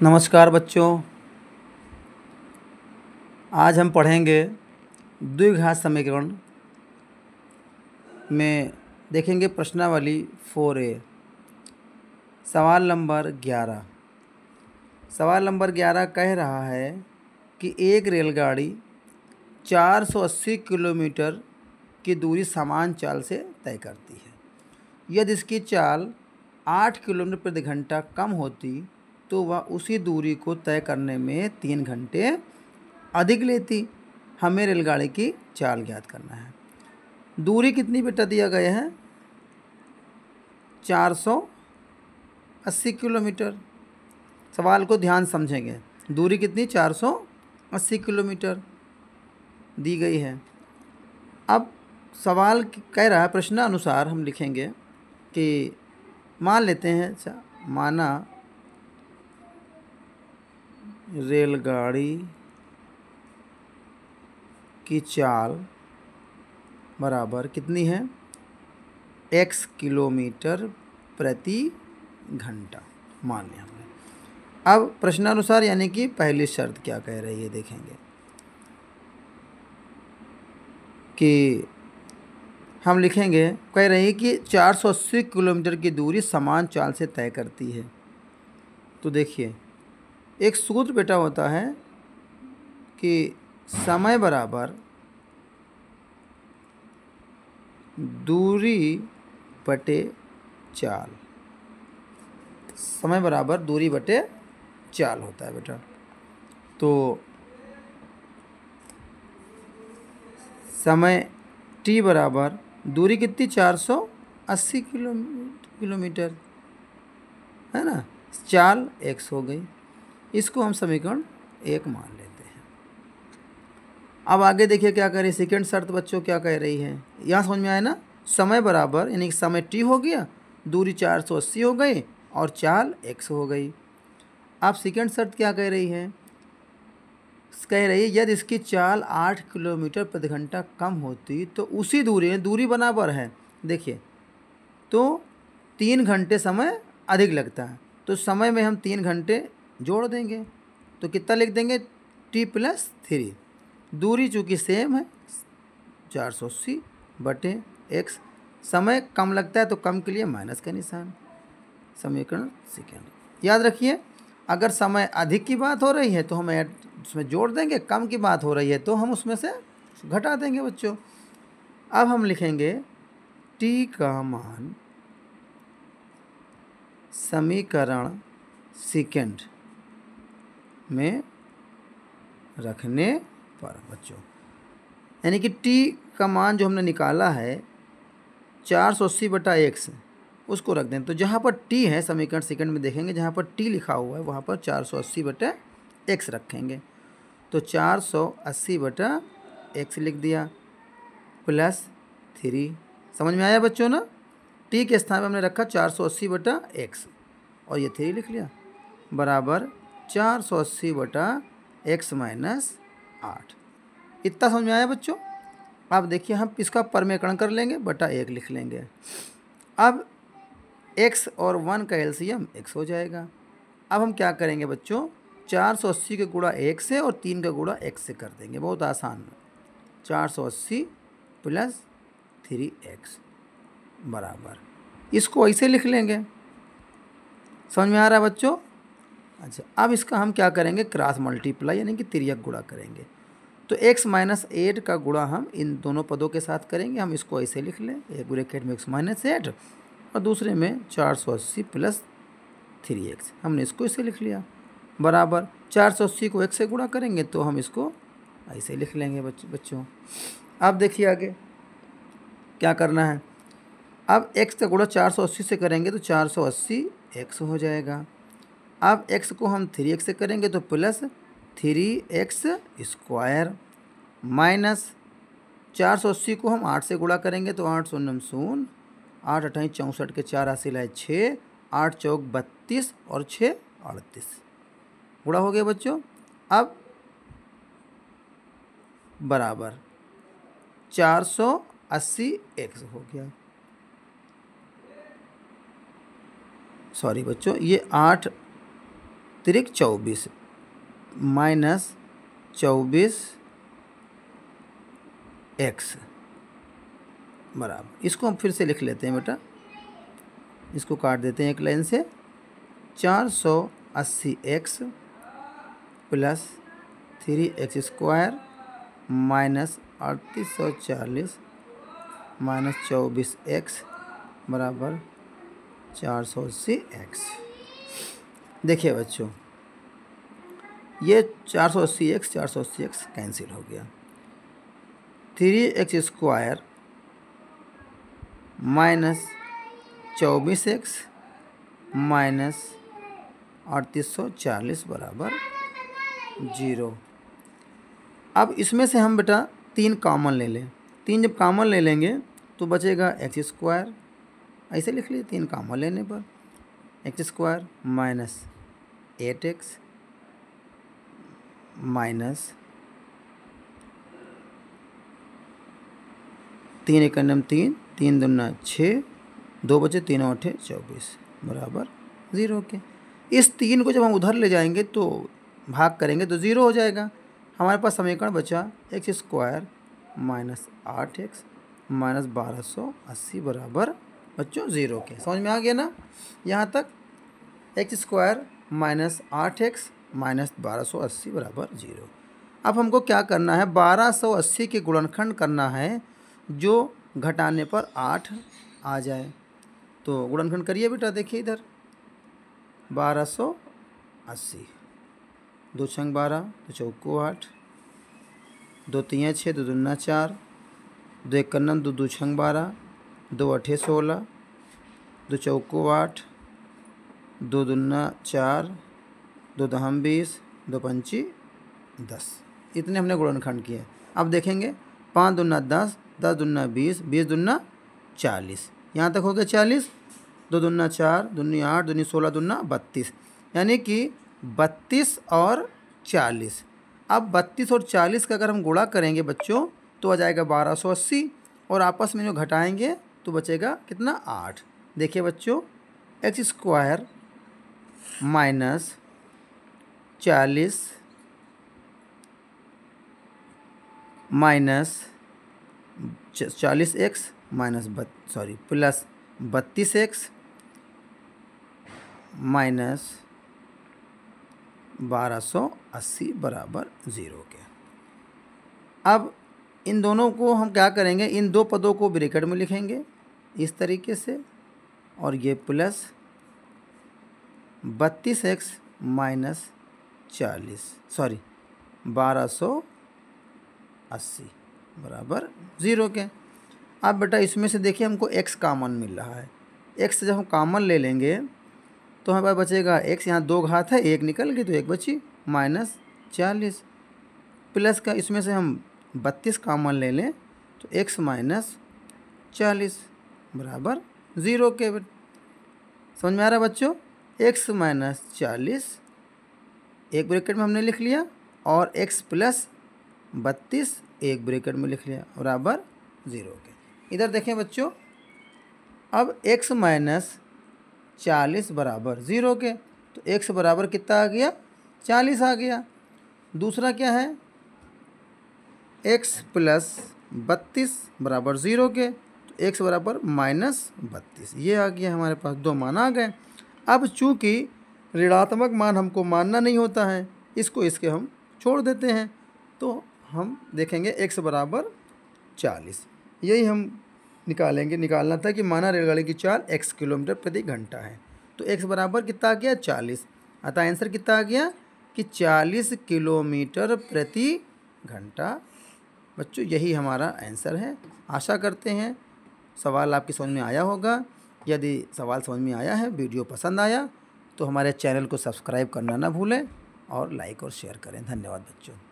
नमस्कार बच्चों। आज हम पढ़ेंगे द्विघात समीकरण में देखेंगे प्रश्नावली 4A। सवाल नंबर 11। सवाल नंबर 11 कह रहा है कि एक रेलगाड़ी 480 किलोमीटर की दूरी समान चाल से तय करती है। यदि इसकी चाल 8 किलोमीटर प्रति घंटा कम होती तो वह उसी दूरी को तय करने में 3 घंटे अधिक लेती। हमें रेलगाड़ी की चाल ज्ञात करना है। दूरी कितनी बेटा दिया गया है? 480 किलोमीटर। सवाल को ध्यान समझेंगे। दूरी कितनी? 480 किलोमीटर दी गई है। अब सवाल कह रहा है, प्रश्नानुसार हम लिखेंगे कि मान लेते हैं, माना रेलगाड़ी की चाल बराबर कितनी है? x किलोमीटर प्रति घंटा मान लिया हमने। अब प्रश्नानुसार यानी कि पहली शर्त क्या कह रही है देखेंगे कि हम लिखेंगे, कह रही है कि 480 किलोमीटर की दूरी समान चाल से तय करती है। तो देखिए, एक सूत्र बेटा होता है कि समय बराबर दूरी बटे चाल। समय बराबर दूरी बटे चाल होता है बेटा। तो समय t बराबर दूरी कितनी? 480 किलोमीटर है ना। चाल x हो गई। इसको हम समीकरण 1 मान लेते हैं। अब आगे देखिए क्या कह रही है। सेकेंड शर्त बच्चों क्या कह रही है, यहाँ समझ में आया ना। समय बराबर यानी कि समय t हो गया, दूरी 480 हो गई और चाल x हो गई। अब सेकेंड शर्त क्या कह रही है? कह रही है यदि इसकी चाल 8 किलोमीटर प्रति घंटा कम होती तो उसी दूरी बराबर है। देखिए, तो 3 घंटे समय अधिक लगता है, तो समय में हम 3 घंटे जोड़ देंगे तो कितना लिख देंगे? t + 3। दूरी चूँकि सेम है 480 बटे x। समय कम लगता है तो कम के लिए माइनस का निशान। समीकरण सेकेंड। याद रखिए, अगर समय अधिक की बात हो रही है तो हम उसमें जोड़ देंगे, कम की बात हो रही है तो हम उसमें से घटा देंगे बच्चों। अब हम लिखेंगे t का मान समीकरण सेकेंड में रखने पर बच्चों, यानी कि t का मान जो हमने निकाला है 480 बटा x, उसको रख दें। तो जहाँ पर t है समीकरण सेकंड में देखेंगे, जहाँ पर t लिखा हुआ है वहाँ पर 480 बटा x रखेंगे। तो 480 बटा x लिख दिया + 3। समझ में आया बच्चों ना। t के स्थान पर हमने रखा 480 बटा x और ये 3 लिख लिया बराबर 480 बटा x - 8। इतना समझ में आया बच्चों। अब देखिए, हम इसका परमेकरण कर लेंगे, बटा 1 लिख लेंगे। अब x और 1 का एलसीएम x हो जाएगा। अब हम क्या करेंगे बच्चों? 480 के गुणा 1 से और 3 का गुणा x से कर देंगे। बहुत आसान। 480 + 3x बराबर, इसको ऐसे लिख लेंगे। समझ में आ रहा है बच्चों? अच्छा, अब इसका हम क्या करेंगे? क्रॉस मल्टीप्लाई यानी कि तिर्यक गुणा करेंगे। तो x - 8 का गुणा हम इन दोनों पदों के साथ करेंगे। हम इसको ऐसे लिख लें, एक ब्रैकेट में x - 8 और दूसरे में 480 + 3x। हमने इसको इसे लिख लिया बराबर 480 को x से गुणा करेंगे तो हम इसको ऐसे लिख लेंगे बच्चों। अब देखिए आगे क्या करना है। अब x का गुणा 480 से करेंगे तो 480 x हो जाएगा। अब x को हम 3x से करेंगे तो + 3x स्क्वायर माइनस 480 को हम 8 से गुणा करेंगे तो 8 शून्य 0, 8 28 64 के 4 हासिल है 6, 8 चौक 32 और 6 38 गुणा हो गया बच्चों। अब बराबर 480 x हो गया। सॉरी बच्चों, ये 8 तिरिक 24 माइनस 24 x बराबर, इसको हम फिर से लिख लेते हैं बेटा, इसको काट देते हैं एक लाइन से। 480x plus 3x² minus 3840 minus 24x बराबर 480x। देखिए बच्चों, ये 480x कैंसिल हो गया। 3x² माइनस 24x माइनस 3840 बराबर 0। अब इसमें से हम बेटा 3 कॉमन ले लें। 3 जब कॉमन ले लेंगे तो बचेगा x², ऐसे लिख लीजिए 3 कॉमन लेने पर, x² माइनस 8x माइनस 3 एक 3, 3 दूना 6, 2 बचे 3 और 8 24 बराबर 0 के। इस 3 को जब हम उधर ले जाएंगे तो भाग करेंगे तो 0 हो जाएगा। हमारे पास समीकरण बचा x² माइनस 8x माइनस 1280 बराबर बच्चों 0 के। समझ में आ गया ना यहाँ तक? x² माइनस 8x माइनस 1280 बराबर 0। अब हमको क्या करना है? 1280 के गुणनखंड करना है जो घटाने पर 8 आ जाए। तो गुणनखंड करिए बेटा, देखिए इधर 1280, 2 छंग 12, 2 चौको 8, 2 तियाँ 6, 2 दूना 4, 2 एक 2, 2 छंग 12, 2 अठे 16, 2 चौको 8, 2 दूना 4, 2 दहम 20, 2 पंची 10। इतने हमने गुणनखंड किए। अब देखेंगे 5 दूना 10, 10 दूना 20, 20 दूना 40, यहाँ तक हो गया 40। 2 दूना 4, दूनी 8, दूनी 16, दूना 32, यानी कि 32 और 40। अब 32 और 40 का अगर हम गुणा करेंगे बच्चों तो आ जाएगा 1280, और आपस में जो घटाएंगे तो बचेगा कितना? 8। देखिए बच्चों, x² minus 40 minus 40x minus plus 32x minus 1280 बराबर 0 के। अब इन दोनों को हम क्या करेंगे? इन दो पदों को ब्रैकेट में लिखेंगे इस तरीके से, और ये प्लस 32x माइनस 1280 बराबर 0 के। अब बेटा इसमें से देखिए हमको x कॉमन मिल रहा है। x जब हम कॉमन ले लेंगे तो हमारे पास बचेगा x, यहाँ 2 घात है, 1 निकल गई तो 1 बची, माइनस 40, प्लस का इसमें से हम 32 कॉमन ले लें तो x माइनस 40 बराबर 0 के। समझ में आ रहा है बच्चों? x माइनस 40 एक ब्रैकेट में हमने लिख लिया, और x प्लस 32 एक ब्रैकेट में लिख लिया बराबर 0 के। इधर देखें बच्चों, अब x माइनस 40 बराबर 0 के, तो x बराबर कितना आ गया? 40 आ गया। दूसरा क्या है? x प्लस 32 बराबर 0 के, तो x बराबर माइनस 32। ये आ गया हमारे पास, 2 मान आ गए। अब चूँकि ऋणात्मक मान हमको मानना नहीं होता है, इसको इसके हम छोड़ देते हैं, तो हम देखेंगे x बराबर 40। यही हम निकालना था कि माना रेलगाड़ी की चाल x किलोमीटर प्रति घंटा है, तो x बराबर कितना आ गया? 40। अतः आंसर कितना आ गया कि 40 किलोमीटर प्रति घंटा। बच्चों यही हमारा आंसर है। आशा करते हैं सवाल आपकी समझ में आया होगा। यदि सवाल समझ में आया है, वीडियो पसंद आया, तो हमारे चैनल को सब्सक्राइब करना ना भूलें और लाइक और शेयर करें। धन्यवाद बच्चों।